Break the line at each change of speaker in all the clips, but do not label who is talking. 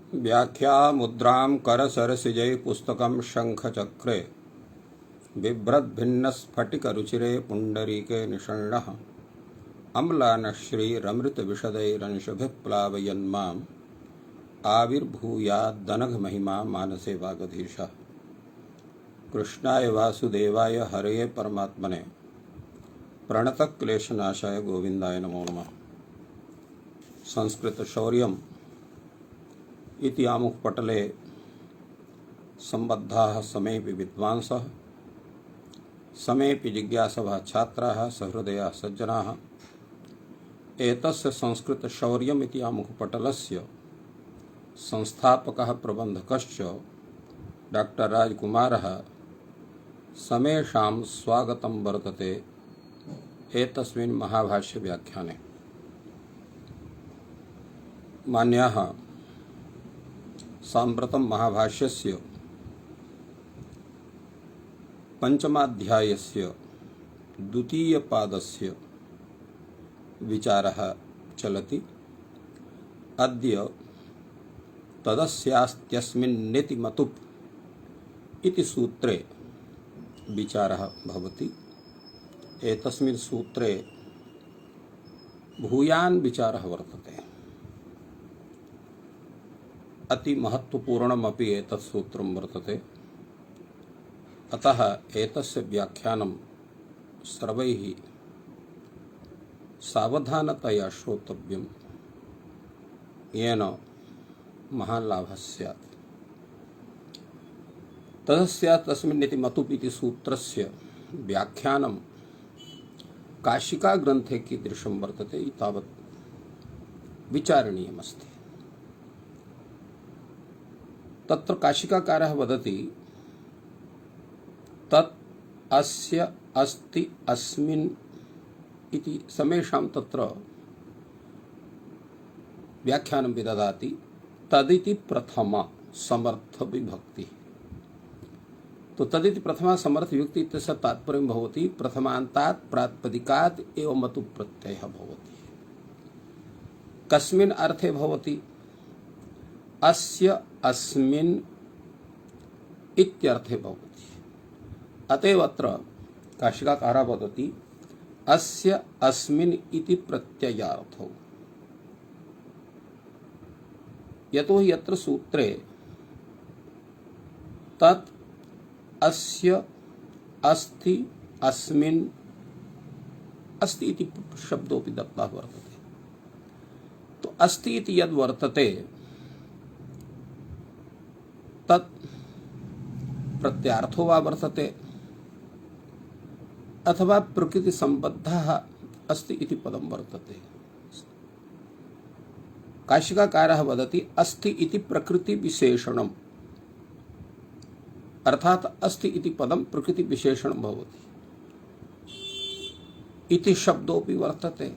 व्याख्या मुद्रां करसरसिजै पुस्तकं शङ्खचक्रे बिभ्रद्भिन्नस्फटिकरुचिरे पुण्डरीके निषण्णः अम्लानश्रीरमृतविशदैरंशभिः प्लावयन्माम् आविर्भूयाद्दनघमहिमा मानसे वागधीशः। कृष्णाय वासुदेवाय हरये परमात्मने प्रणतक्लेशनाशाय गोविन्दाय नमो नमः। संस्कृत शौर्यम् इति आमुखपटले सम्बद्धाः समेऽपि विद्वांसः समेऽपि जिज्ञासवः छात्राः सहृदयाः सज्जनाः एतस्य संस्कृतशौर्यम् इति आमुखपटलस्य संस्थापकः प्रबन्धकश्च डॉक्टर राजकुमारः समेषां स्वागतं वर्तते एतस्मिन् महाभाष्य व्याख्याने। मान्याः साम्प्रतं महाभाष्यस्य पंचमाध्यायस्य द्वितीयपादस्य विचारः चलति। अद्य तदस्यास्त्यस्मिन्निति मतुप् इति सूत्रे विचारः भवति। एतस्मिन् सूत्रे भूयान् विचारः वर्तते। अति महत्वपूर्णमपि एतत् सूत्रं वर्तते। अतः एतस्य व्याख्यानं सर्वैः सावधानतया श्रोतव्यं, येन महान् लाभः स्यात्। तदस्यास्मिन्निति मतुप् इति सूत्रस्य व्याख्यानं काशिका ग्रन्थे कीदृशं वर्तते तावत् विचारणीयमस्ति। तत्र काशिकाकारः वदति तत् अस्य अस्ति अस्मिन् इति समेषां तत्र व्याख्यानं विददाति। तदिति प्रथमा समर्थ विभक्ति। तो तदिति प्रथमा समर्थ विभक्ति इत्यस्य तात्पर्यं भवति प्रथमान्तात् प्रातिपदिकात् एव मतु प्रत्ययः भवति। कस्मिन् अर्थे भवति? अस्य अस्मिन् इत्यर्थे भवति। अतएव अत्र काशिकाकारः वदति अस्य अस्मिन् इति प्रत्ययार्थौ। यतो हि यत्र सूत्रे तत् अस्य अस्ति अस्मिन् अस्ति इति शब्दोऽपि दत्तः वर्तते। तो अस्ति इति यद् वर्तते तत् प्रत्यार्थो वा वर्तते अथवा प्रकृति संबद्धः अस्ति इति पदं वर्तते। काशिकाकारः वदति अस्ति इति प्रकृति विशेषणम्, अर्थात अस्ति इति पदं प्रकृति विशेषणं भवति। इति शब्दोऽपि वर्तते।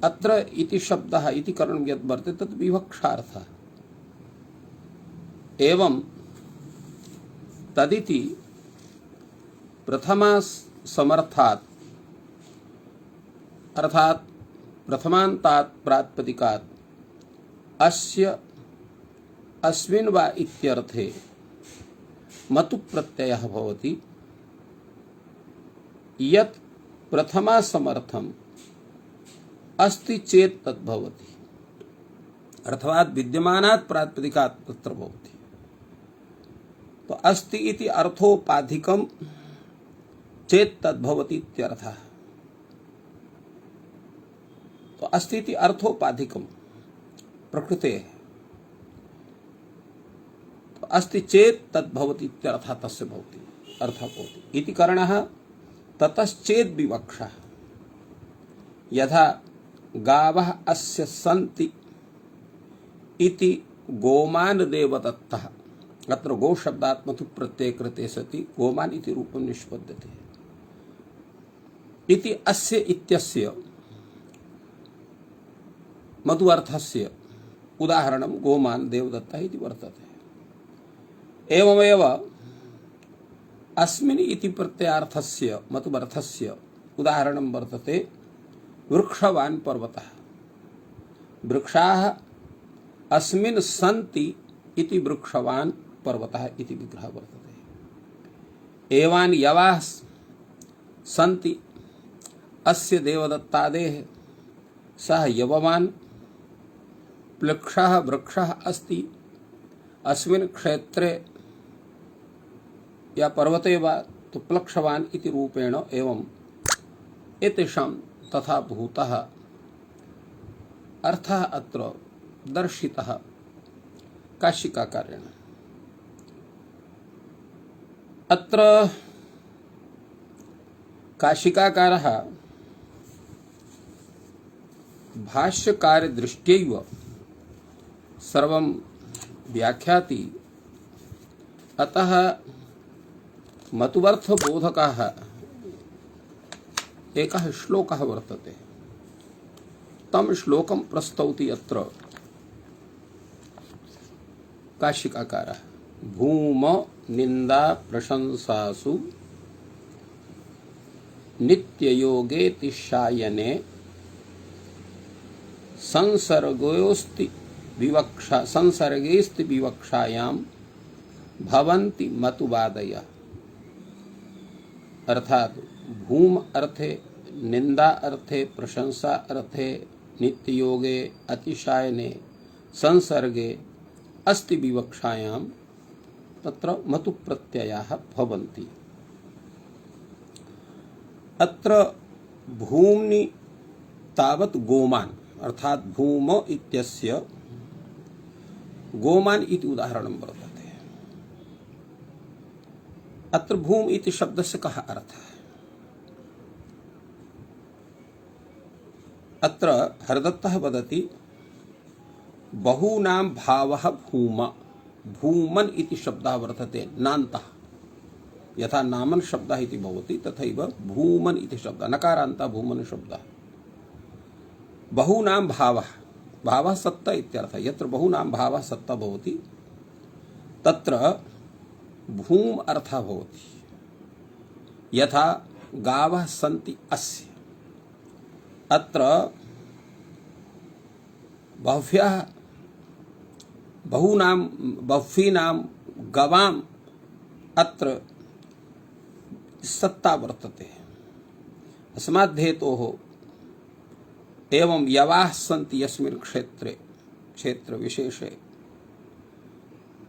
अत्र इति शब्दः इति करणं यद् वर्तते तत् विवक्षार्थः। एवं तदिति प्रथमा समर्थात् अर्थात प्रथमान्तात् प्रातिपदिकात् अस्य अस्मिन् वा इत्यर्थे मतु प्रत्ययः भवति। यत् प्रथमा समर्थम अस्ति चेत् तद् भवति, अर्थात विद्यमानात् प्रातिपदिकात् तत्र भवति। तो अस्ति इति अर्थोपाधिकं चेत् तद् भवति इत्यर्थः। तो अस्ति इति अर्थोपाधिकं प्रकृतेः, तो अस्ति चेत् तद् भवति इत्यर्थः तस्य भवति अर्थः भवति। इति कारणः ततश्चेत् विवक्षा। यथा गावः अस्य सन्ति इति गोमान् देवदत्तः, अत्र गो शब्दात् मतु प्रत्यय कृते सति गोमान् इति रूपं निष्पद्यते। इति अस्य इत्यस्य मतु अर्थस्य उदाहरणं गोमान् देवदत्तः इति वर्तते। एवमेव अस्मिन् इति प्रत्ययार्थस्य मतु अर्थस्य उदाहरणं वर्तते वृक्षवान् पर्वतः। वृक्षाः अस्मिन् सन्ति इति वृक्षवान् पर्वतः इति विग्रहः वर्तते। एवान् यवाः सन्ति अस्य देवदत्तादेः सः यववान् प्लक्षः वृक्षः अस्ति अस्मिन् क्षेत्रे या पर्वते वा तो प्लक्षवान् इति रूपेण एवं एतेषां तथा भूतः अर्थः अत्र दर्शितः काशिकाकारेण। अत्र काशिकाकारः भाष्यकारदृष्ट्यैव सर्वं व्याख्याति, अतः मतुवर्थबोधकः एकः श्लोकः वर्तते, तं श्लोकं प्रस्तौति अत्र काशिकाकारः। भूम निंदा प्रशंसासु नित्ययोगे तिशायने संसर्गोस्ति विवक्षायां भवन्ति मतुवादयः। अर्थात भूम अर्थे, निंदा अर्थे, प्रशंसा अर्थे, नित्ययोगे, अतिशायने, संसर्गे, अस्ति विवक्षायां तत्र मतु प्रत्ययाः भवन्ति। अत्र भूम्नि तावत् गोमान् अर्थात भूम इत्यस्य गोमान् इति उदाहरणं वर्तते। अत्र भूम इति शब्दस्य कः अर्थः? अत्र हरदत्तः वदति बहूनां भावः भूम, भूमन् इति शब्दः वर्तते नान्तः। यथा नामन् शब्दः इति भवति तथैव भूमन् इति शब्दः, नकारान्तः भूमन् शब्दः। बहूनां भावः, भावः सत्ता इत्यर्थः। यत्र बहूनां भावः सत्ता भवति तत्र भूम अर्थः भवति। यथा गावः सन्ति अस्य, अत्र बह्व्यः बह्वीनां गवाम् अत्र सत्ता वर्तते। अस्माद् हेतोः एवं यवाः सन्ति यस्मिन् क्षेत्रे, क्षेत्र विशेषे,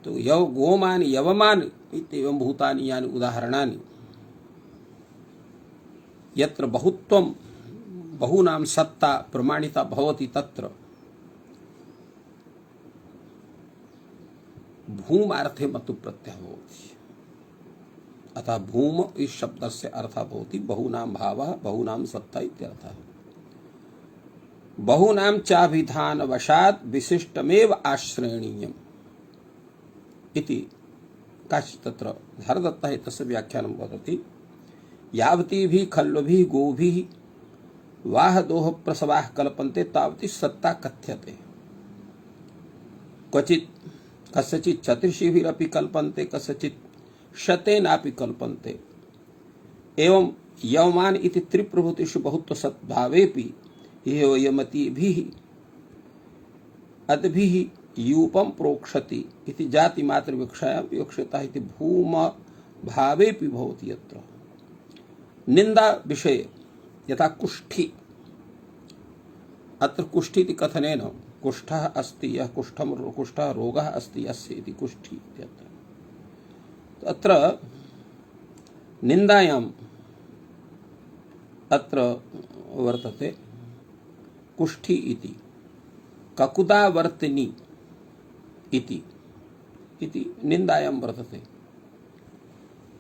तो यव गोमान् यवमान् इत्येवं भूतानि यानि उदाहरणानि यत्र बहुत्वं बहूनां सत्ता प्रमाणिता भवति तत्र भूमार्थे मतु प्रत्ययः भवति। अतः भूम इस शब्दस्य अर्थः भवति बहूनां भावः, बहूनां सत्ता इत्यर्थः। बहूनां चाभिधानवशात् विशिष्टमेव आश्रयणीयम् इति काचित् तत्र हरदत्तः एतस्य व्याख्यानं वदति। यावतीभिः खल्वभिः गोभिः वाहदोः प्रसवाः कल्पन्ते तावती सत्ता कथ्यते। क्वचित् कस्यचित् चतुर्षिभिरपि कल्पन्ते, कस्यचित् शतेनापि कल्पन्ते। एवं यवमान इति त्रिप्रभूतिषु बहुत्व सद्भावेपि यमतीभिः अद्भिः यूपं प्रोक्षति इति जाति मात्र विवक्षायां विवक्षितः इति भूम भावेपि भवति। यत्र निंदा विषये यथा कुष्ठी, अत्र कुष्ठी इति कथनेन कुष्ठः अस्ति, यः कुष्ठः रोगः अस्ति यस्य इति कुष्ठी इत्यत्र। अत्र निंदायाम् अत्र वर्तते कुष्ठी इति ककुदावर्तिनी इति निंदायां वर्तते।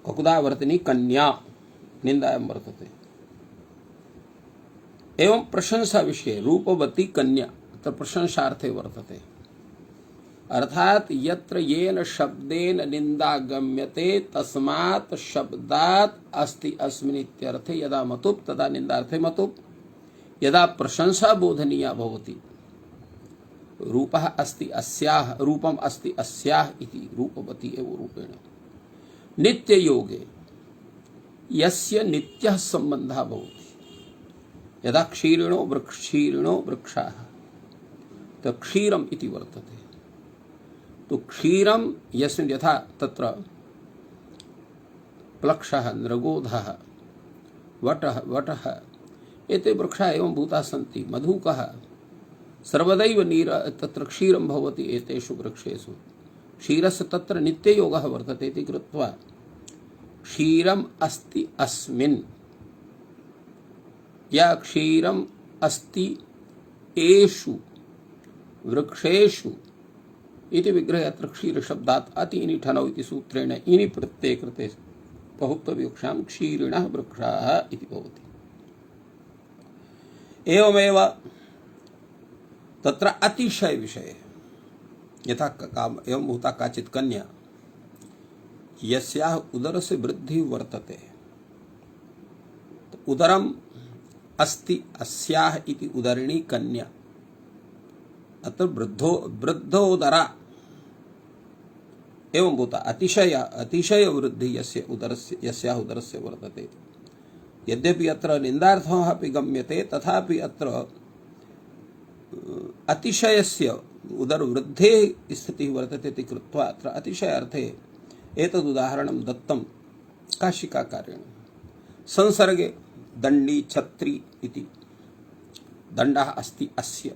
ककुदावर्तिनी कन्या निंदायां वर्तते। एवं प्रशंसा विषये रूपवती कन्या अत्र प्रशंसार्थे वर्तते। अर्थात यत्र येन शब्देन निंदा गम्यते तस्मात् शब्दात् अस्ति अस्मिन् इत्यर्थे यदा मतुप् तदा निंदार्थे मतुप्। यदा प्रशंसा बोधनीया भवति रूपः अस्ति अस्याः, रूपम् अस्ति अस्याः इति रूपवती एव रूपेण। नित्य योगे यस्य नित्यः सम्बन्धः भवति, यदा क्षीरिणो वृक्षाः तो क्षीरम् इति वर्तते। तो क्षीरम यस्मिन् यथा तत्र प्लक्षः नृगोधः वटः एते वृक्षाः एवं भूताः सन्ति मधुकः सर्वदैव नीर तत्र क्षीरं भवति एतेषु वृक्षेषु क्षीरस्य तत्र नित्ययोगः वर्तते इति कृत्वा क्षीरम् अस्ति अस्मिन् या क्षीरम् अस्ति एषु वृक्षेषु इति विग्रहे अत्र क्षीरशब्दात् अति इनि ठनौ इति सूत्रेण इनि प्रत्यये कृते बहुत्वविवक्षां क्षीरिणः वृक्षाः इति भवति। एवमेव तत्र अतिशय विषये यथा एवं भूता काचित् कन्या यस्याः उदरस्य वृद्धिः वर्तते उदरम् अस्ति अस्याः इति उदरिणी कन्या अत्र वृद्धोदरा एवं भूता अतिशय वृद्धि यस्याः उदरस्य वर्तते। यद्यपि अत्र निन्दार्थः अपि गम्यते तथापि अत्र अतिशयस्य उदरवृद्धेः स्थितिः वर्तते इति कृत्वा अत्र अतिशय अर्थे एतदुदाहरणं दत्तं काशिकाकारेण। संसर्गे दण्डी छत्री इति दण्डः अस्ति अस्य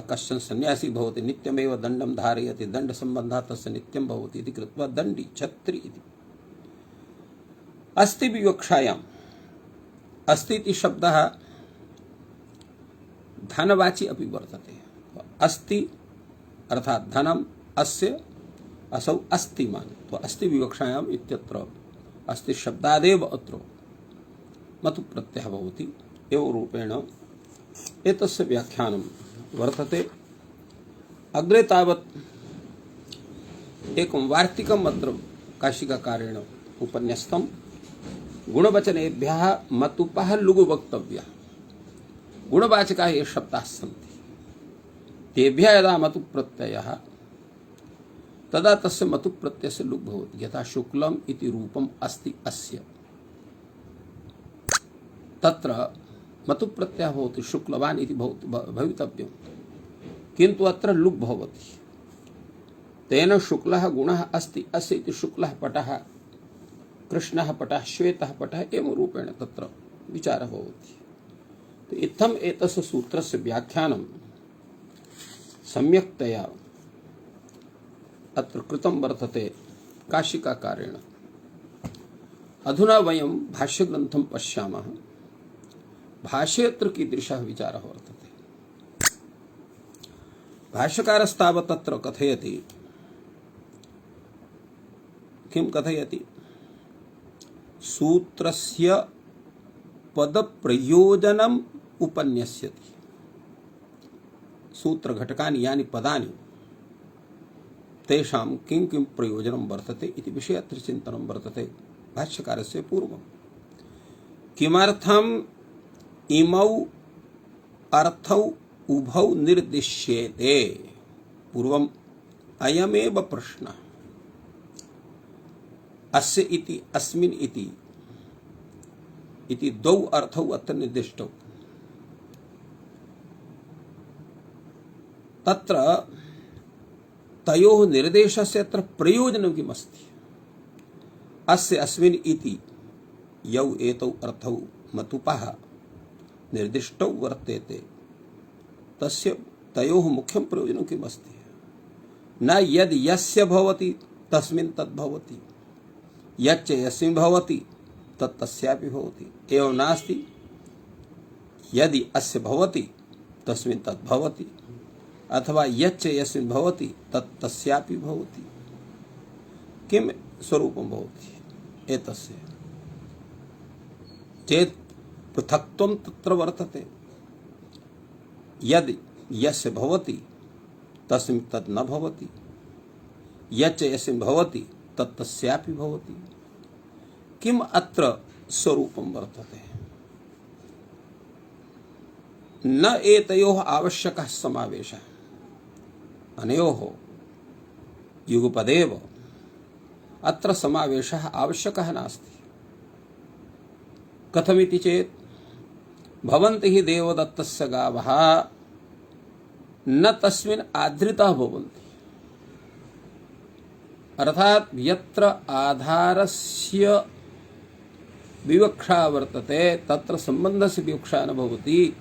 कश्चन सन्यासी भवति नित्यमेव दण्डं धारयति दण्डसम्बन्धः तस्य नित्यं भवति इति कृत्वा दण्डी छत्री इति। अस्ति विवक्षायाम् अस्ति इति शब्दः धनवाची अपि वर्तते। अस्ति अर्थात धनम अस्य असौ अस्तिमान तो अस्ति विवक्षायाम् इत्यत्र अस्ति शब्दादेव अत्र मतु प्रत्ययः भवति एवं रूपेण एतस्य व्याख्यानं वर्तते। अग्रे तावत् एकं वार्तिकम् अत्र काशिकाकारेण उपन्यस्तं गुणवचनेभ्यः मतुपः लुगु वक्तव्यः। गुणवाचकाः ये शब्दाः सन्ति तेभ्यः यदा मतु प्रत्ययः तदा तस्य मतु प्रत्ययस्य लुग् भवति। यथा शुक्लम् इति रूपम् अस्ति अस्य तत्र मतु प्रत्ययः भवति शुक्लवान् इति भवितव्यं किन्तु अत्र लुग् भवति। तेन शुक्लः गुणः अस्ति अस्य इति शुक्लः पटः कृष्णः पटः श्वेतः पटः एवं रूपेण तत्र विचारः भवति। तो इत्थम् एतस्य सूत्रस्य व्याख्यानं सम्यक्तया अत्र कृतं वर्तते काशिकाकारेण। अधुना वयं भाष्यग्रन्थं पश्यामः। भाष्येऽत्र कीदृशः विचारः वर्तते। भाष्यकारस्तावत् तत्र कथयति किं कथयति सूत्रस्य पदप्रयोजनम् उपन्यस्यति। सूत्रघटकानि यानि पदानि तेषां किं किं प्रयोजनं वर्तते इति विषये अत्र चिन्तनं वर्तते भाष्यकारस्य पूर्वं। किमर्थम् इमौ अर्थौ उभौ निर्दिश्येते पूर्वम् अयमेव प्रश्नः अस्य इति अस्मिन् इति द्वौ अर्थौ अत्र निर्दिष्टौ। तत्र तयोः निर्देशस्य अत्र प्रयोजनं किमस्ति। अस्य अस्मिन् इति यौ एतौ अर्थौ मतुपः निर्दिष्टौ वर्तेते तस्य तयोः मुख्यं प्रयोजनं किमस्ति। न यद् यस्य भवति तस्मिन् तद् भवति यच्च यस्मिन् भवति तत् तस्यापि भवति। एवं नास्ति यदि अस्य भवति तस्मिन् तद् भवति अथवा यच्च यस्मिन् भवति तत् तस्यापि भवति। किं स्वरूपं भवति एतस्य चेत् पृथक्त्वं तत्र वर्तते। यदि यस्य भवति तस्मिन् तद् न भवति यच्च यस्मिन् भवति तत् तस्यापि भवति। किम अत्र स्वरूपं वर्तते। न एतयोः आवश्यकः समावेशः अनयोः युगपदेव अत्र समावेशः आवश्यकः नास्ति। कथमिति चेत् भवन्ति हि देवदत्तस्य गावः न तस्मिन् आधृताः भवन्ति। अर्थात यत्र आधारस्य विवक्षा वर्तते तत्र संबंधस्य विवक्षा न भवति,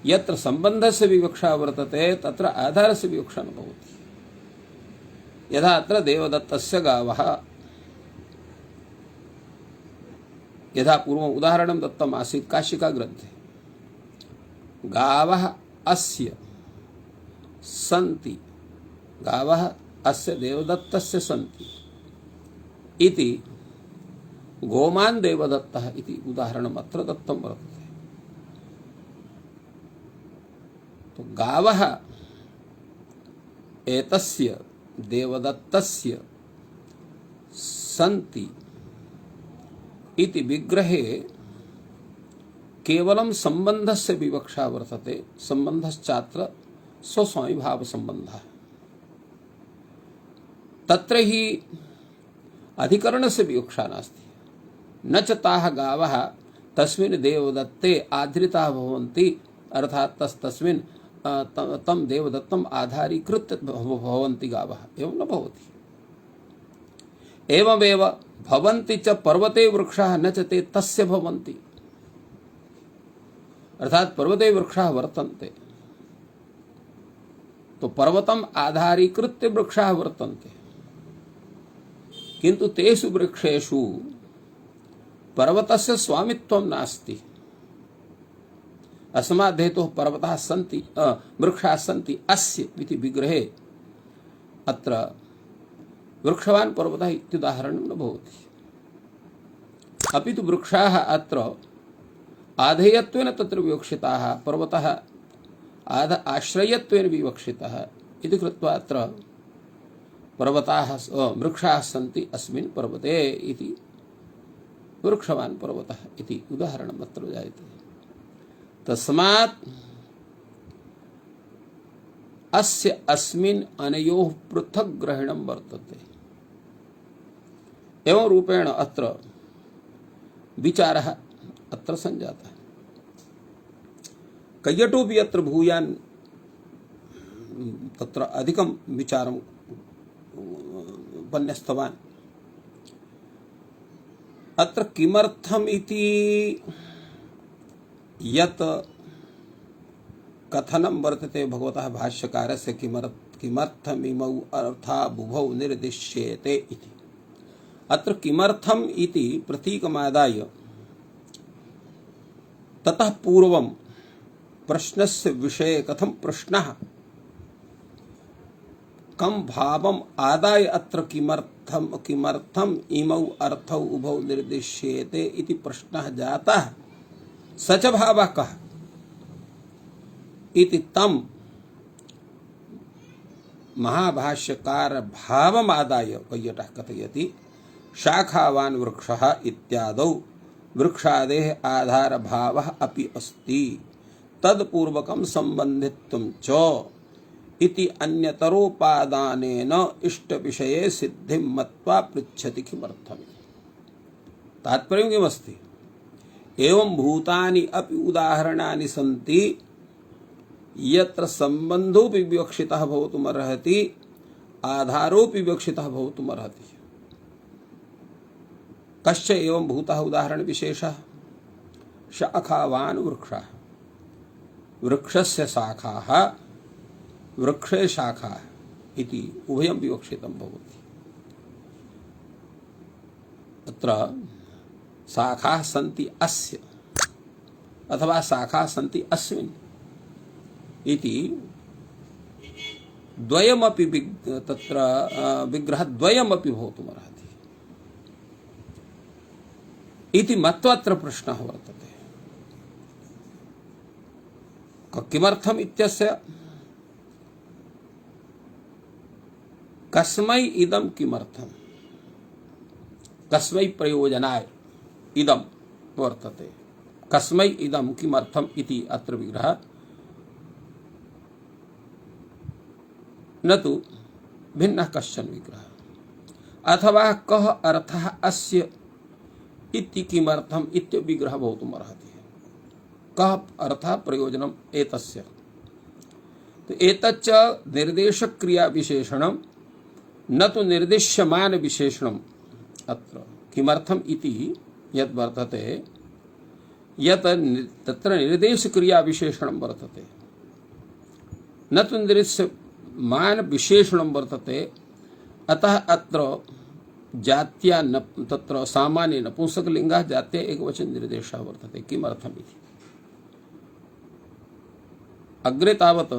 यत्र संबंधस्य विवक्षा वर्तते तत्र आधारस्य विवक्षा न भवति। यथा अत्र देवदत्तस्य गावः, यथा पूर्वम् उदाहरणं दत्तम् आसीत् काशिका ग्रन्थे, गावः अस्य सन्ति, गावः अस्य देवदत्तस्य सन्ति इति गोमान् देवदत्तः इति उदाहरणम् अत्र दत्तं वर्तते। तो गावः एतस्य देवदत्तस्य सन्ति इति विग्रहे केवलं संबंधस्य विवक्षा वर्तते। संबंधश्चात्र स्वस्वामिभाव संबंधः, तत्र हि अधिकरणस्य विवक्षा नास्ति। न च ताः गावः तस्मिन् देवदत्ते आधृताः भवन्ति, अर्थात् तस्मिन् तं देवदत्तम् आधारीकृत्य भवन्ति गावः, एवं न भवति। एवमेव भवन्ति च पर्वते वृक्षाः न च ते तस्य भवन्ति, अर्थात पर्वते वृक्षाः वर्तन्ते तो पर्वतम् आधारीकृत्य वृक्षाः वर्तन्ते, किन्तु तेषु वृक्षेषु पर्वतस्य स्वामित्वं नास्ति। अस्मात् हेतोः पर्वताः सन्ति, वृक्षाः सन्ति अस्य इति विग्रहे अत्र वृक्षवान् पर्वतः इत्युदाहरणं न भवति। अपि तु वृक्षाः अत्र आधेयत्वेन तत्र विवक्षिताः, पर्वतः आश्रयत्वेन विवक्षितः इति कृत्वा अत्र पर्वताः वृक्षाः सन्ति अस्मिन् पर्वते इति वृक्षवान् पर्वतः इति उदाहरणम् अत्र जायते। तस्मात् अस्य अस्मिन् अनयोः पृथक् ग्रहणं वर्तते। एवं रूपेण अत्र विचारः अत्र संजातः। कैयटोपि अत्र भूयान् तत्र अधिकं विचारम् उपन्यस्तवान्। अत्र किमर्थम् इति यत् कथनं वर्तते भगवतः भाष्यकारस्य, किमर्थमिमौ अर्थाः बुभौ निर्दिश्येते इति। अत्र किमर्थम् इति प्रतीकमादाय ततः पूर्वं प्रश्नस्य विषये कथं प्रश्नः कं भावम् आदाय अत्र किमर्थम् इमौ अर्थौ उभौ निर्दिश्येते इति प्रश्नः जातः, स च भावः कः इति तं महाभाष्यकार भावमादाय कैयटः कथयति। शाखावान् वृक्षः इत्यादौ वृक्षादेः आधार भावः अपि अस्ति, तत्पूर्वकं संबंधित्वं च इति अन्यतरोपादानेन इष्ट विषये सिद्धिं मत्वा पृच्छति किमर्थम्। तात्पर्यं किमस्ति? एवं भूतानि अपि उदाहरणानि सन्ति यत्र संबंधोऽपि विवक्षितः भवितुमर्हति, आधारोऽपि विवक्षितः भवितुमर्हति। कश्च एवं भूतः उदाहरण विशेषः? शाखावान् वृक्षः, वृक्षस्य शाखाः वृक्षे शाखाः इति उभयं विवक्षितं भवति। अत्र शाखाः सन्ति अस्य अथवा शाखाः सन्ति अस्मिन् इति द्वयमपि तत्र विग्रहद्वयमपि भवितुमर्हति इति मत्वा अत्र प्रश्नः वर्तते। किमर्थम् इत्यस्य कस्मै इदं किमर्थम्, कस्मै प्रयोजनाय इदं वर्तते, कस्मै इदं किमर्थम् इति अत्र विग्रहः, न तु भिन्नः कश्चन विग्रहः। अथवा कः अर्थः अस्य इति किमर्थम् इति विग्रहः भवितुमर्हति। कः अर्थः प्रयोजनम् एतस्य, तो एतच्च निर्देशक्रिया विशेषणं न तु निर्दिश्यमान विशेषणम् अत्र किमर्थम् इति यत् वर्तते यत् तत्र निर्देश क्रिया विशेषणं वर्तते न तु निर्दिश्यमान विशेषणं वर्तते अतः अत्र जात्या न तत्र सामान्य नपुंसकलिङ्गः जात्या एकवचन निर्देशः वर्तते किमर्थम् इति अग्रे तावत्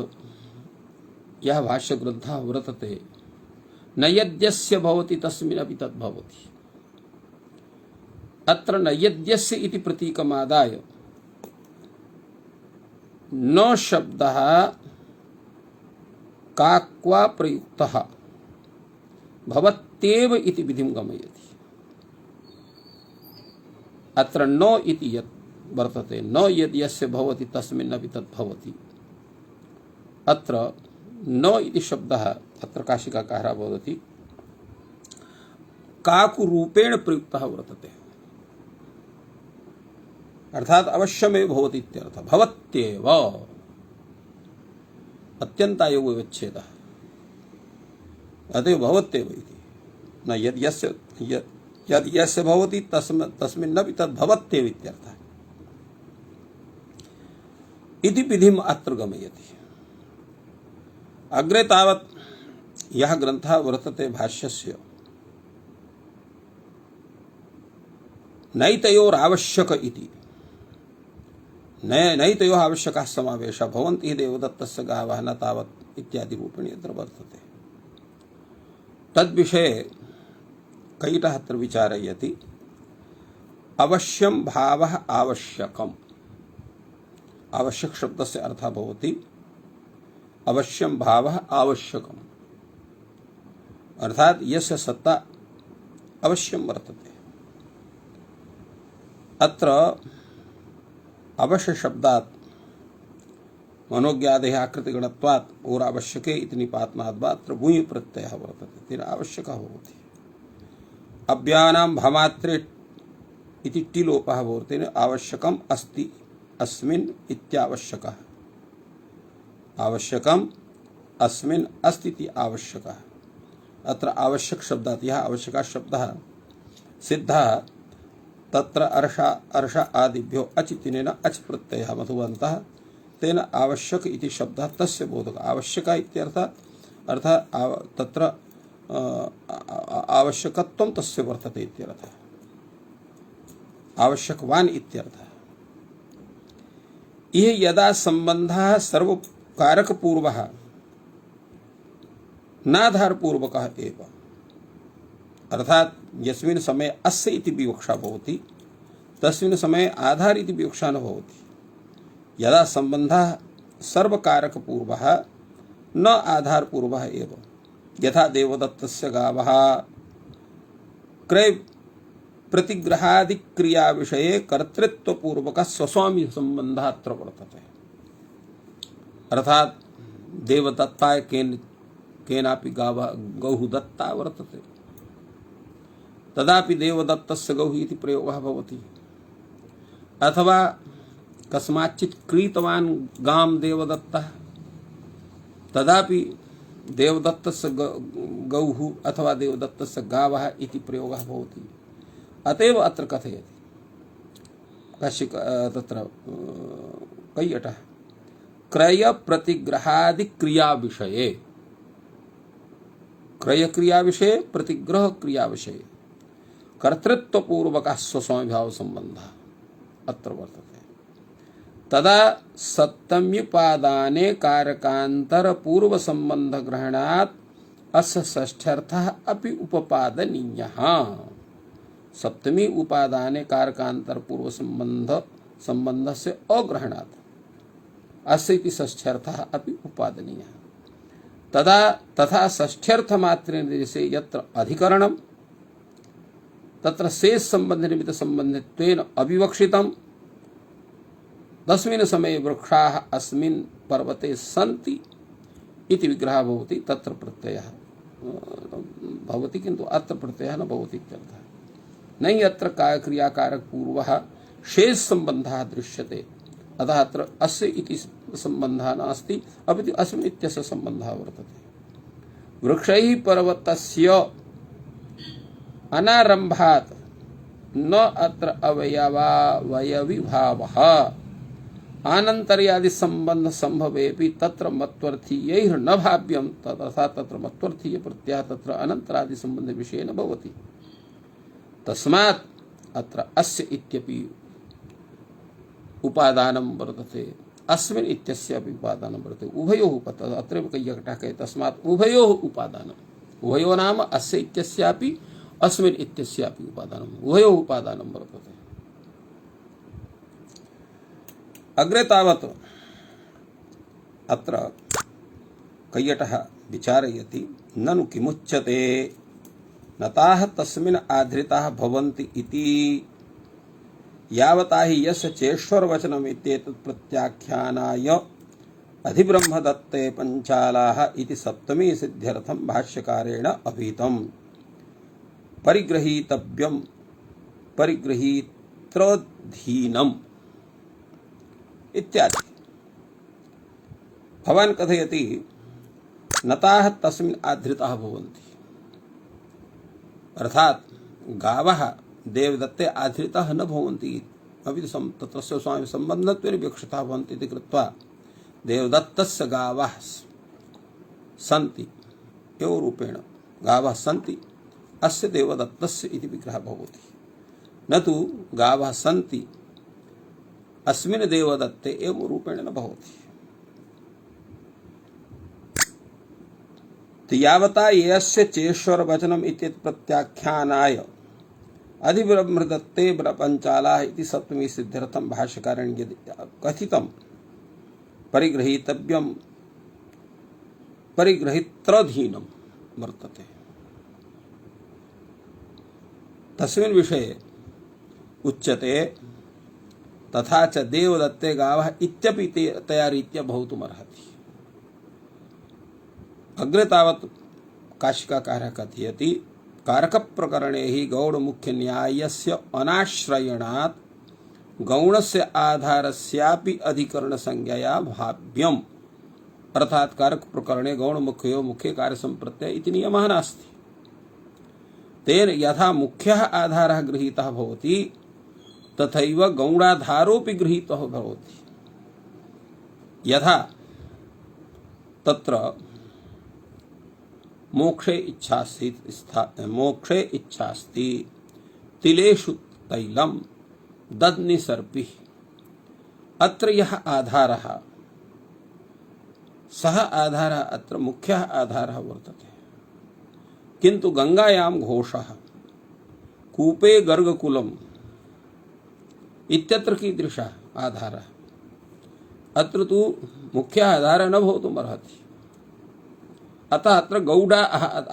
यः भाष्यग्रन्थः वर्तते न यद्यस्य भवति तस्मिन्नपि तद्भवति अत्र न यद्यस्य इति प्रतीकमादाय न शब्दः काक्वा प्रयुक्तः भवत्येव इति विधिं गमयति अत्र न इति यत् वर्तते न यद्यस्य भवति तस्मिन्नपि तद्भवति अत्र न इति शब्दः अत्र काशिकाकारः वदति काकुरूपेण प्रयुक्तः वर्तते अर्थात अवश्यमेव भवति इत्यर्थः भवत्येव अत्यन्तायोग विच्छेदः अतएव भवत्येव इति न यद्यस्य भवति तस्मिन्नपि तद्भवत्येव इत्यर्थः इति विधिम् अत्र गमयति अग्रे तावत् यः ग्रन्थः वर्तते भाष्यस्य नैतयोरावश्यक इति नैतयोः आवश्यकः समावेशः भवन्ति देवदत्तस्य गावः न तावत् इत्यादि रूपेण यत्र वर्तते तद्विषये कैटः अत्र विचारयति अवश्यं भावः आवश्यकम् आवश्यक शब्दस्य अर्थः भवति अवश्यं भावः आवश्यकम् अर्थात यस्य सत्ता अवश्यं वर्तते अत्र अवश्य शब्दात् मनोज्ञादेः आकृतिगणत्वात् और आवश्यके इति निपातनात् वा अत्र भूयि प्रत्ययः वर्तते तेन आवश्यकः भवति अव्यानां भमात्रे इति टिलोपः भवति आवश्यकम् अस्ति अस्मिन् इत्यावश्यकः आवश्यकम् अस्मिन् अस्ति इति आवश्यकः अत्र आवश्यक शब्दात् यः आवश्यकः शब्दः सिद्धः तत्र अर्ष आदिभ्यो अचितिनेन अच् प्रत्ययः मधुवन्तः तेन आवश्यक इति शब्दः तस्य बोधकः आवश्यकः इत्यर्थः अर्थात् तत्र आवश्यकत्वं तस्य वर्तते इत्यर्थः आवश्यकवान् इत्यर्थः यह यदा संबंधः सर्वकारकपूर्वः नाधारपूर्वकः एव अर्थात यस्मिन् समये अस्य इति विवक्षा भवति तस्मिन् समये आधार इति विवक्षा न भवति यदा संबंधः सर्वकारकपूर्वः न आधारपूर्वः एव यथा देवदत्तस्य गावः क्रय प्रतिग्रहादि क्रिया विषये कर्तृत्वपूर्वक स्वस्वामी संबंधः अत्र वर्तते अर्थात देवदत्ताय केनापि गौः दत्ता वर्तते तदापि देवदत्तस्य गौः इति प्रयोगः भवति अथवा कस्माच्चित् क्रीतवान् गां देवदत्तः तदापि देवदत्तस्य गौः अथवा देवदत्तस्य गावः इति प्रयोगः भवति अतएव अत्र कथयति तत्र कैयटः क्रय प्रतिग्रहादि क्रिया विषये क्रय क्रिया विषये प्रतिग्रह क्रिया विषये कर्तृत्वपूर्वक स्वस्वामिभाव संबंधः अत्र वर्तते तदा सप्तम्युपादाने कारकांतर पूर्व संबंध ग्रहणात् अस्य षष्ठ्यर्थः अपि उपपादनीयः सप्तमी उपादाने कारकांतर पूर्व संबंध से अग्रहणात् अस्य इति षष्ठ्यर्थः अपि उपादनीयः तदा तथा षष्ठ्यर्थ मात्रे निर्देशे यत्र अधिकरणं तत्र शेष संबंध निमित्त संबंधित्वेन अविवक्षितम् तस्मिन् समये वृक्षाः अस्मिन् पर्वते सन्ति इति विग्रहः भवति तत्र प्रत्ययः भवति किन्तु अत्र प्रत्ययः न भवति इत्यर्थः नहीं अत्र क्रियाकारक पूर्वः शेष संबंधः दृश्यते अतः अत्र अस्य इति संबंधः नास्ति अपितु अस्मिन् इत्यस्य संबंधः वर्तते वृक्षैः पर्वतस्य अनारंभात् न अत्र अवयवावयविभावः आनन्तर्यादि संबंध संभवेपि तत्र मत्वर्थीयैः न भाव्यं तथा तत्र मत्वर्थीय प्रत्ययः तत्र अनन्तरादि संबंध विषये न भवति। तस्मात् अत्र अस्य इत्यपि उपादानं वर्तते, अस्मिन् इत्यस्यापि उपादानं वर्तते। उभयोः अत्रैव कैयकटः कहे तस्मात् उभयोः उपादानम्, उभयो नाम अस्य इत्यस्यापि अस्मिन् इत्यस्यापि उपादानम्, उभयोः उपादानं वर्तते। अग्रे तावत् अत्र कैयटः विचारयति ननु किमुच्यते नताः तस्मिन् आधृताः भवन्ति इति यावता हि यस्य चेश्वरवचनम् इत्येतत् प्रत्याख्यानाय अधिब्रह्मदत्ते पञ्चालाः इति सप्तमी सिद्ध्यर्थं भाष्यकारेण अभिहितम् परिगृहीतव्यं परिगृहीत्रधीनम् इत्यादि। भवान् कथयति नताः तस्मिन् आधृताः भवन्ति, अर्थात् गावः देवदत्ते आधृताः न भवन्ति, अपि तस्य स्वामी सम्बन्धत्वेन विवक्षिताः भवन्ति इति कृत्वा देवदत्तस्य गावः सन्ति एव रूपेण गावः सन्ति अस्य देवदत्तस्य इति विग्रहः भवति, न तु गावः सन्ति अस्मिन् देवदत्ते एवं रूपेण न भवति। यावता यस्य चेश्वर वचनम् इत्येतत् प्रत्याख्यानाय अधिब्रह्मदत्ते पञ्चालाः इति सप्तमी सिद्ध्यर्थं भाष्यकारेण यदि कथितं परिगृहीतव्यं परिगृहीत्रधीनं वर्तते, तस्मिन् विषये उच्यते तथा च देवदत्ते गावः इत्यपि तया रीत्या भवितुमर्हति। अग्रे तावत् काशिकाकारः कथयति कारकप्रकरणे हि गौडमुख्यन्यायस्य अनाश्रयणात् गौणस्य आधारस्यापि अधिकरणसंज्ञया भाव्यम्, अर्थात् कारकप्रकरणे गौणमुख्यो मुख्ये कार्यसम्प्रत्यय इति नियमः नास्ति। तेन यथा मुख्यः आधारः गृहीतः भवति तथैव गौणाधारोऽपि गृहीतः भवति। यथा तत्र मोक्षे इच्छास्ति तिलेषु तैलं दध्नि सर्पिः, अत्र यः आधारः सः आधारः अत्र मुख्यः आधारः वर्तते, किन्तु गंगायां घोषः कूपे गर्गकुलम् इत्यत्र कीदृशः आधारः, अत्र तु मुख्यः आधारः न भवितुमर्हति, अतः अत्र गौडा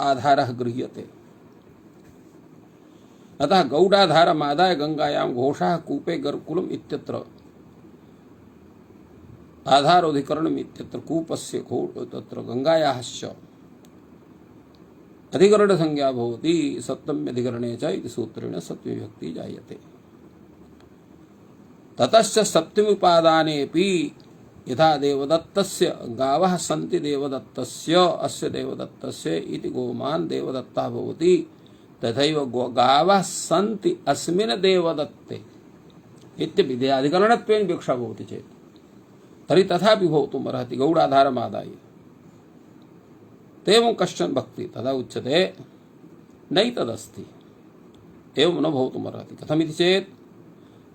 आधारः गृह्यते। अतः गौडाधारमादाय गंगायां घोषः कूपे गर्गकुलम् इत्यत्र आधारोधिकरणम् इत्यत्र कूपस्य तत्र गंगायाः च अधिकरणसंज्ञा भवति, सप्तम्यधिकरणे च इति सूत्रेण सप्तमी विभक्ति जायते। ततश्च सप्तम्युपादानेऽपि यथा देवदत्तस्य गावः सन्ति देवदत्तस्य अस्य देवदत्तस्य इति गोमान् देवदत्तः भवति, तथैव गावः सन्ति अस्मिन् देवदत्ते इत्यभिधेयाधिकरणत्वेन विवक्षा भवति चेत् तर्हि तथापि भवितुमर्हति गौडाधारमादाय। तेवं कश्चन भक्ति तदा उच्यते नैतदस्ति, एवं न भवितुमर्हति। कथमिति चेत्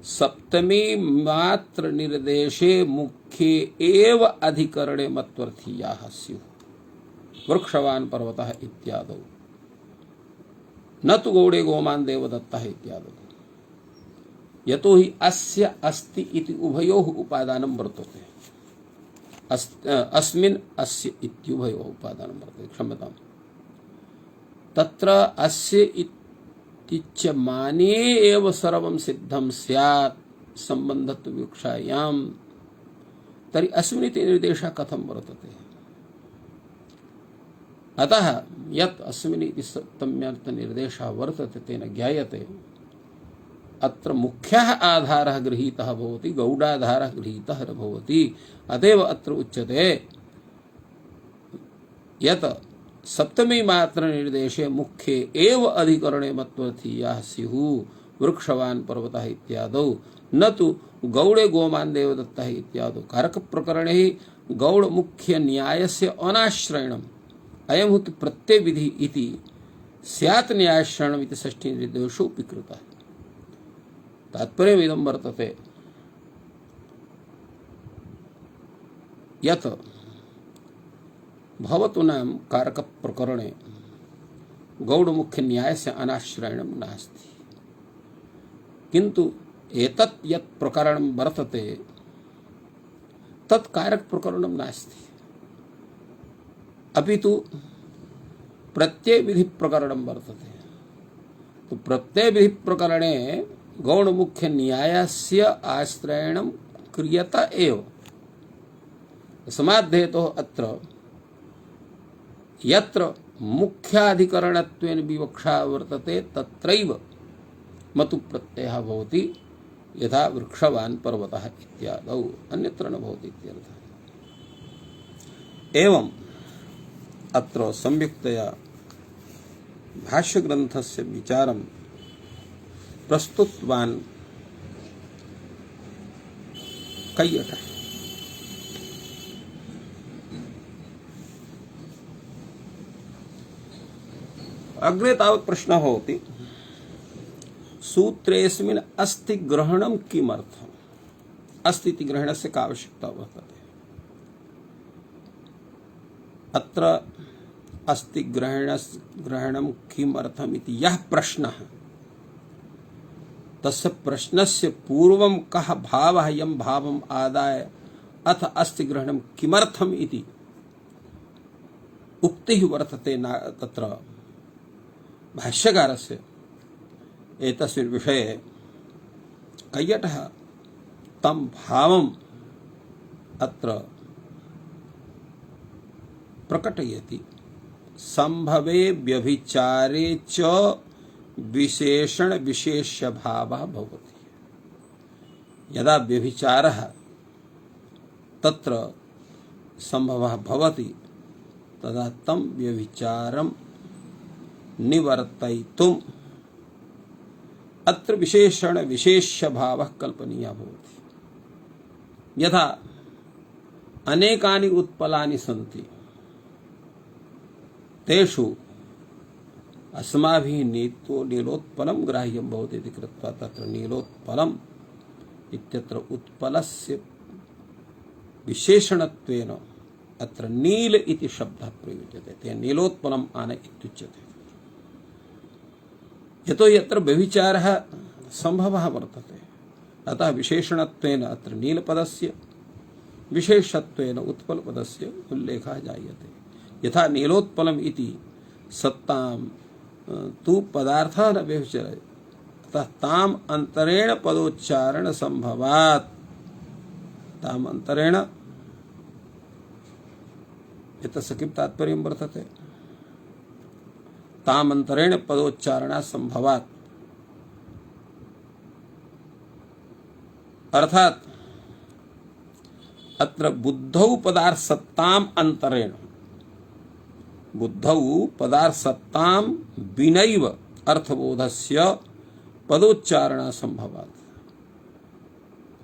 सप्तमी मात्र निर्देशे मुख्ये एव अधिकरणे मत्वर्थीयाः स्युः, वृक्षवान् पर्वतः इत्यादौ, न तु गौडे गोमान् देवदत्तः इत्यादौ। यतो हि अस्य अस्ति इति उभयोः उपादानं वर्तते, अस्मिन् अस्य इत्युभयोः उपादानं वर्तते, क्षम्यताम्। तत्र अस्य इत्युच्यमाने एव सर्वं सिद्धं स्यात् सम्बन्धत्व विवक्षायां, तर्हि अस्मिन् इति निर्देशः कथं वर्तते। अतः यत् अस्मिन् इति सप्तम्यर्थ निर्देशः वर्तते तेन ज्ञायते अत्र मुख्यः आधारः गृहीतः भवति, गौडाधारः गृहीतः न भवति। अतएव अत्र उच्यते यत् सप्तमी मात्र निर्देशे मुख्ये एव अधिकरणे मत्वर्थीयाः स्युः वृक्षवान् पर्वतः इत्यादौ न तु गौड़े गोमान् देवदत्तः इत्यादौ कारक प्रकरणे हि गौड़ मुख्य न्यायस्य अनाश्रयणम् अयं तु प्रत्यय विधि इति स्यात् न्यायाश्रयणम् इति षष्ठी निर्देशो विकृतः। तात्पर्यमिदं वर्तते यत् भवतु नाम कारक प्रकरणे गौड़ मुख्य न्याय से अनाश्रयणं नास्ति, किंतु एतत् यत् प्रकरणं वर्तते तत् कारक प्रकरणं नास्ति, अपितु प्रत्यय विधि प्रकरणं वर्तते। तो प्रत्यय विधि प्रकरणे गौड़ मुख्य न्यायस्य आश्रयणं क्रियत एव। समाध्येतो अत्र यत्र मुख्याधिकरणत्वेन विवक्षा वर्तते तत्रैव मतु प्रत्ययः भवति, यथा वृक्षवान् पर्वतः इत्यादौ, अन्यत्र न भवति इत्यर्थः। एवं अत्र संयुक्तया भाष्यग्रन्थस्य विचारं प्रस्तुतवान् कैयटः। अग्रे तावत् प्रश्नः भवति सूत्रेऽस्मिन् अस्ति ग्रहणं किमर्थम्? अस्ति इति ग्रहणस्य का आवश्यकता वर्तते? अत्र अस्ति ग्रहणं किमर्थम् इति यः प्रश्नः, तस्य प्रश्नस्य पूर्वं कः भावः यं भावम् आदाय अथ अस्ति ग्रहणं किमर्थम् इति उक्तिः वर्तते तत्र भाष्यकारस्य। एतस्मिन् विषये कैयटः तं भावम् अत्र प्रकटयति। संभवे व्यभिचारे च विशेषण विशेष्य भावः भवति। यदा व्यभिचारः तत्र संभवः भवति तदा तं व्यभिचारं निवर्तयितुम् अत्र विशेषण विशेष्य भावः कल्पनीयः भवति। यथा अनेकानि उत्पलानि सन्ति, तेषु अस्माभिः नीलोत्पलं ग्राह्यं भवति इति कृत्वा तत्र नीलोत्पलम् इत्यत्र उत्पलस्य विशेषणत्वेन अत्र नील इति शब्दः प्रयुज्यते। तेन नीलोत्पलम् आन इत्युच्यते। यतो यत्र व्यभिचारः संभवः वर्तते, अतः विशेषणत्वेन अत्र नीलपदस्य विशेषत्वेन उत्पलपदस्य उल्लेखः जायते। यथा नीलोत्पलम् इति सत्तां तु पदार्थः न व्यभिचरति, अतः ताम् अंतरेण पदोच्चारण संभवात्। ताम् अंतरेण एतस्य किं तात्पर्यं वर्तते? तामंतरेण पदोच्चारणा संभवात्, अर्थात अत्र बुद्धौ पदार्थसत्ताम अंतरेण, बुद्धौ पदार्थसत्ताम विनैव अर्थबोधस्य पदोच्चारणा संभवात्।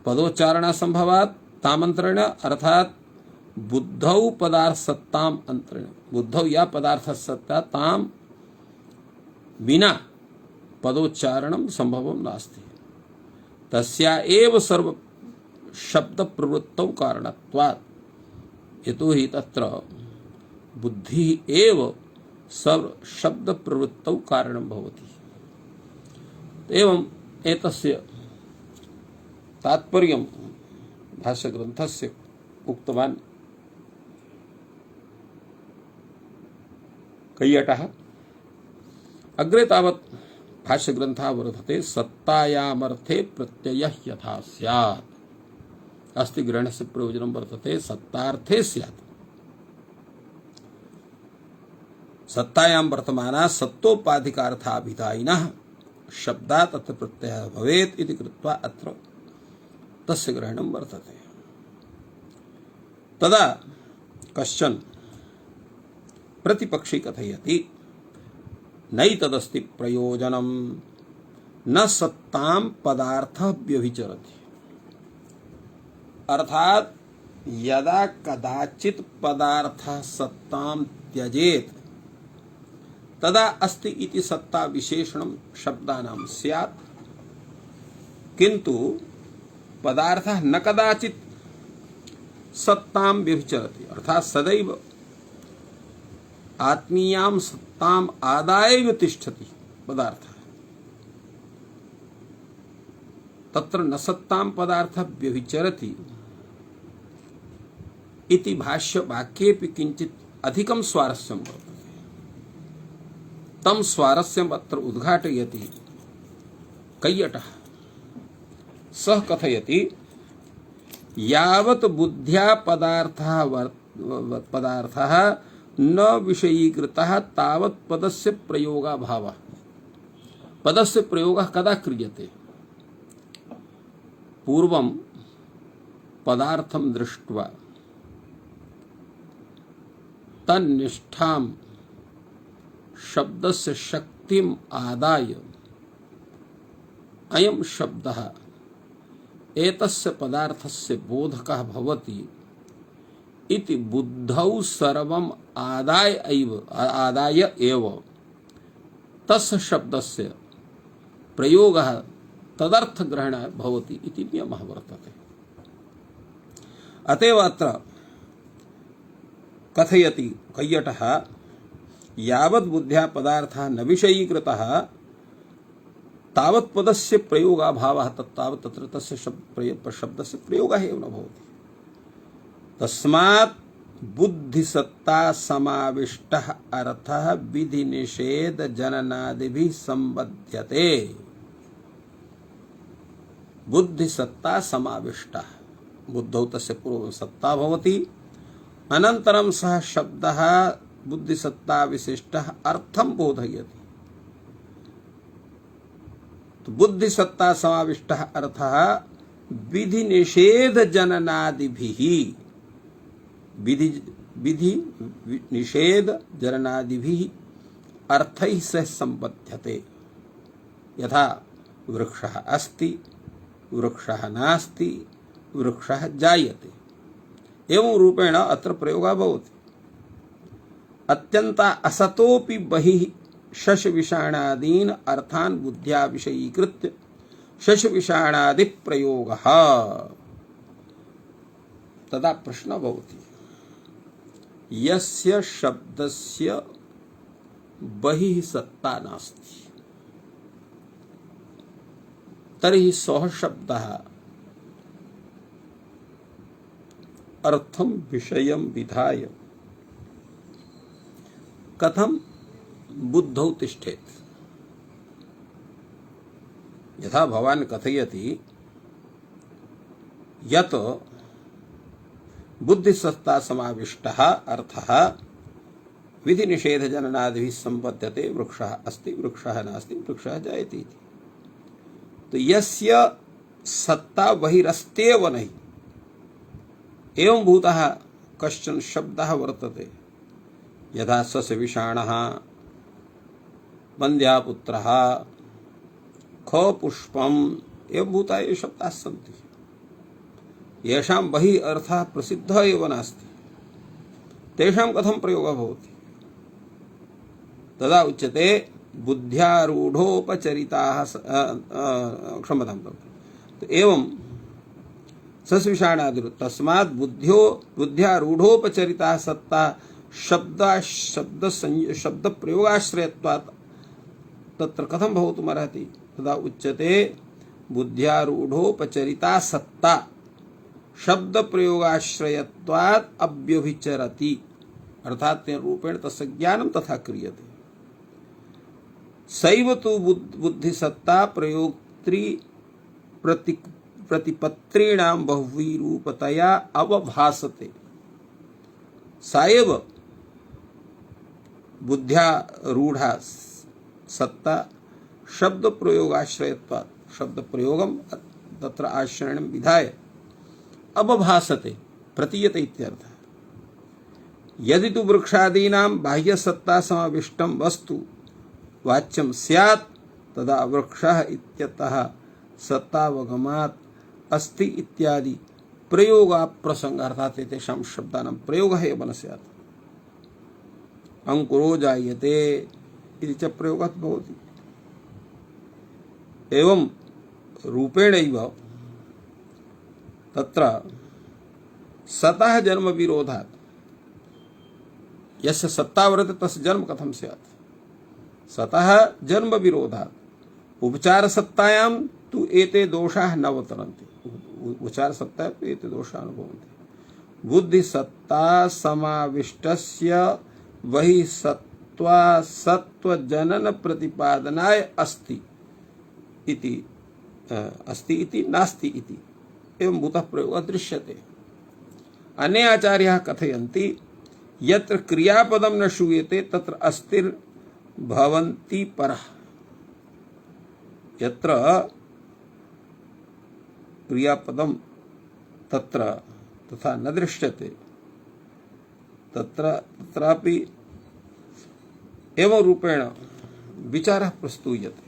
पदोच्चारणा संभवात् तामंतरेण, अर्थात बुद्धौ पदार्थसत्ताम अंतरेण, बुद्धौ या पदार्थसत्ता ताम विना पदोच्चारणं संभवं नास्ति। तस्या एव सर्व शब्द प्रवृत्तौ कारणत्वात्। यतो हि तत्र बुद्धिः एव सर्व शब्द प्रवृत्तौ कारणं भवति। एवं एतस्य तात्पर्यं भाष्यग्रन्थस्य उक्तवान् कैयटः। अग्रे तावत् भाष्यग्रन्थः वर्तते सत्तायामर्थे प्रत्ययः यथा स्यात्। अस्ति ग्रहणस्य प्रयोजनं वर्तते सत्तार्थे स्यात्। सत्तायां वर्तमाना सत्तोपाधिकार्थाभिधायिनः शब्दात् अत्र प्रत्ययः भवेत् इति कृत्वा अत्र तस्य ग्रहणं वर्तते। तदा कश्चन प्रतिपक्षी कथयति नैतदस्ति प्रयोजनम न सत्तां पदार्थः व्यभिचरति। अर्थात यदा कदाचित् पदार्थः सत्तां त्यजेत तदा अस्ति इति सत्ता विशेषणं शब्दानां स्यात्, किंतु पदार्थः न कदाचित् सत्तां व्यभिचरति, अर्थात सदैव आत्मीयां सत्ताम् आदाय तिष्ठति पदार्थः। तत्र न सत्तां पदार्थः व्यभिचरति इति भाष्य वाक्येपि किंचित् अधिकं स्वारस्यं वर्तते। तं स्वारस्यम् अत्र उद्घाटयति कैयटः। सः कथयति यावत् बुद्ध्या पदार्थः न विषयीकृतः तावत् पदस्य प्रयोगाभावः। पदस्य प्रयोगः कदा क्रियते? पूर्वं पदार्थं दृष्ट्वा तन्निष्ठां शब्दस्य शक्तिम् आदाय अयं शब्दः एतस्य पदार्थस्य बोधकः भवति इति बुद्धौ सर्वम् आदाय एव तस्य शब्दस्य प्रयोगः तदर्थग्रहणाय भवति इति नियमः वर्तते। अतएव अत्र कथयति कैयटः यावत् बुद्ध्या पदार्थः न विषयीकृतः तावत् पदस्य प्रयोगाभावः तत्तावत् तत्र तस्य शब्दस्य प्रयोगः एव न भवति। तस्मात् बुद्धिसत्ता समाविष्टः अर्थः विधि निषेध जननादिभिः संबध्यते। बुद्धिसत्ता समाविष्टः, बुद्धौ तस्य पूर्वं सत्ता भवति, अनन्तरं सः शब्दः बुद्धिसत्ता विशिष्टः अर्थं बोधयति। तो बुद्धिसत्ता समाविष्टः अर्थः विधि निषेध जननादिभिः, विधि निषेध जननादिभिः अर्थैः सह संबध्यते। यथा वृक्षः अस्ति, वृक्षः नास्ति, वृक्षः जायते, एवं रूपेण अत्र प्रयोगः भवति। अत्यंता असतोपि बहिः शश विषाणादीन अर्थान् बुद्ध्या विषयीकृत्य शश विषाणादि प्रयोगः। तदा प्रश्न भवति यस्य शब्दस्य बहिः सत्ता नास्ति तर्हि सः शब्दः अर्थं विषयं विधाय कथं बुद्धौ तिष्ठेत्। यथा भवान् कथयति यत् बुद्धिसत्ता समाविष्टः अर्थः विधि निषेध जननादिभिः संबध्यते। वृक्षः अस्ति, वृक्षः नास्ति, वृक्षः जायते इति। तो यस्य सत्ता बहिरस्त्येव नहि एवं भूतः कश्चन शब्दः वर्तते। यथा सस्यविषाणः, वन्द्यापुत्रः, खपुष्पम् एवं भूता ये शब्दाः सन्ति। येषां बहिः अर्थः प्रसिद्धः एव नास्ति, तेषां कथं प्रयोगः भवति? तदा उच्यते बुद्ध्यारूढोपचरिताः क्षम्यतां। तो एवं सस्विषाणादि तस्मात् बुद्ध्यारूढोपचरिता सत्ता शब्द प्रयोगाश्रयत्वात् तत्र कथं भवितुमर्हति? तदा उच्यते बुद्ध्यारूढोपचरिता सत्ता शब्द प्रयोगाश्रयत्वात् अव्यभिचरति। अर्थात तेन रूपेण तस्य ज्ञानं तथा क्रियते। सैव तु बुद्धिसत्ता प्रयोक्त्री प्रतिपत्रीणां बहुवीरूपतया अवभासते। सा एव बुद्ध्यारूढ़ा सत्ता शब्द प्रयोगाश्रयत्वात् शब्द प्रयोगम तत्र आश्रयणं विधाय अवभासते, प्रतीयते इत्यर्थः। यदि तु वृक्षादीनां बाह्य सत्ता समाविष्टं वस्तु वाच्यं स्यात् तदा वृक्षः इत्यतः सत्तावगमात् अस्ति इत्यादि प्रयोगाप्रसंग अर्थात तेषां शब्दानां प्रयोगः एव न स्यात्। अंकुरो जायते इति च प्रयोगः भवति। एवं रूपेणैव तत्र सतः जन्म विरोधात् यस्य सत्ता वर्तते तस्य जन्म कथं स्यात्? सतः जन्म विरोधात् उपचार सत्तायां तु एते दोषाः न अवतरन्ति। उपचार सत्ता एते दोषाः अनुभवन्ति। बुद्धि सत्ता समाविष्टस्य वही सत्त्वा सत्त्व जनन प्रतिपादनाय अस्ति इति नास्ति इति एवं भूतः प्रयोगः दृश्यते। अन्ये आचार्याः कथयन्ति यत्र क्रियापदं न श्रूयते तत्र अस्तिर भवन्ति परः। यत्र क्रियापदं तत्र तथा न दृश्यते तत्रापि एवं रूपेण विचारः प्रस्तूयते।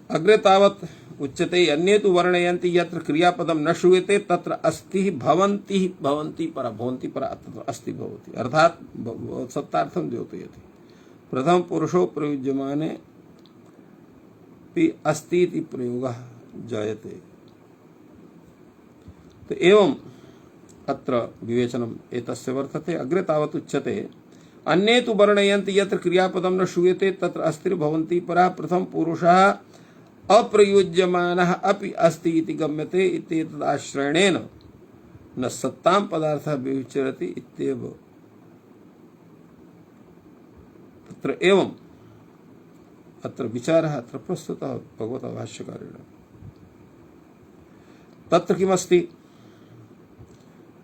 अग्रे तावत् उच्यते अन्ये तु वर्णयन्ति यत्र क्रियापदं न श्रूयते तत्र अस्ति भवन्ति पर तत्र अस्ति भवति। अर्थात सत्तार्थं द्योतयति। प्रथम पुरुषो प्रयुज्यमाने अस्ति इति प्रयोगः जायते। तो एवं अत्र विवेचनम् एतस्य वर्तते। अग्रे तावत् उच्यते अन्ये तु वर्णयन्ति यत्र क्रियापदं न श्रूयते तत्र अस्तिर्भवन्ति परः प्रथम पुरुषः अप्रयुज्यमानः अपि अस्ति इति गम्यते इत्येतदाश्रयणेन न सत्तां पदार्थः विचरति इत्येव। तत्र एवं अत्र विचारः अत्र प्रस्तुतः भगवता भाष्यकारेण। तत्र किमस्ति?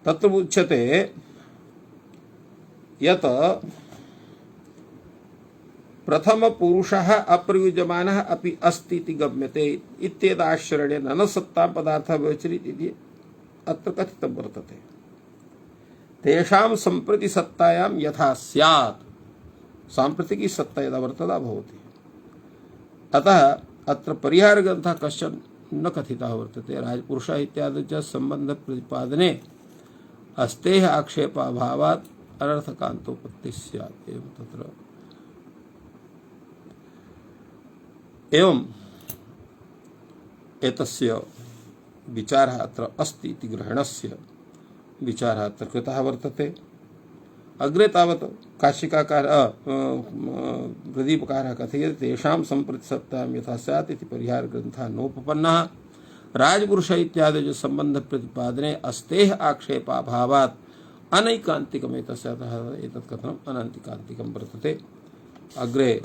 तत्र उच्यते यत् प्रथम पुरुषः अप्रयुज्यमानः अपि अस्ति इति गम्यते इत्येताश्रयणेन न सत्तां पदार्थः व्यवचरित इति अत्र कथितं वर्तते। तेषां सम्प्रति सत्तायां यथा स्यात् सांप्रतिकी सत्ता यदा वर्तता भवति। अतः अत्र परिहारग्रन्थः कश्चन न कथितः वर्तते। राजपुरुषः इत्यादि च सम्बन्ध प्रतिपादने अस्तेः आक्षेपाभावात् अनर्थकान्तोपत्तिः स्यात् एवं तत्र एवं एतस्य विचारः अत्र अस्ति इति ग्रहणस्य विचारः अत्र कृतः वर्तते। अग्रे तावत् काशिकाकार प्रदीपकारः कथयति तेषां सम्प्रति सत्तां यथा स्यात् इति परिहारग्रन्थः नोपपन्नः। राजपुरुष इत्यादि जो संबंध प्रतिपादने अस्तेः आक्षेपाभावात् अनैकान्तिकम् एतस्य अतः एतत् कथनम् अनैकान्तिकं वर्तते। अग्रे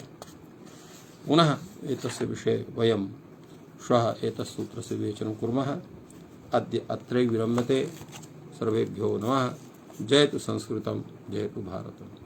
पुनः एतस्य विषये वयं श्वः एतत् सूत्रस्य विवेचनं कुर्मः। अद्य अत्रैव विरम्यते। सर्वेभ्यो नमः। जयतु संस्कृतं, जयतु भारतम्।